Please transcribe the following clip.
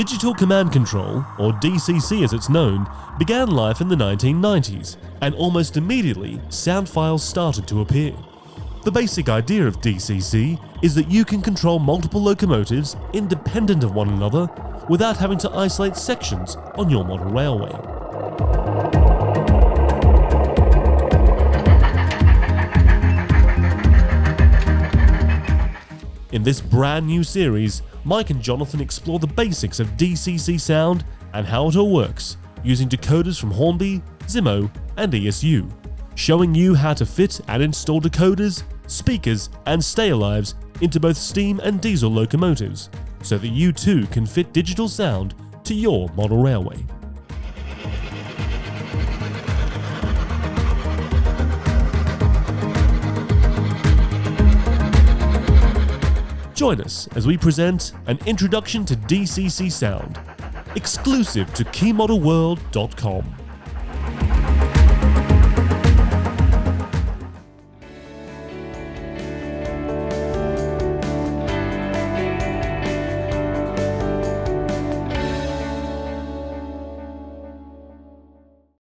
Digital Command Control, or DCC as it's known, began life in the 1990s, and almost immediately sound files started to appear. The basic idea of DCC is that you can control multiple locomotives independent of one another without having to isolate sections on your model railway. In this brand new series, Mike and Jonathan explore the basics of DCC sound and how it all works, using decoders from Hornby, ZIMO and ESU, showing you how to fit and install decoders, speakers and stay-alives into both steam and diesel locomotives, so that you too can fit digital sound to your model railway. Join us as we present an introduction to DCC sound, exclusive to KeyModelWorld.com.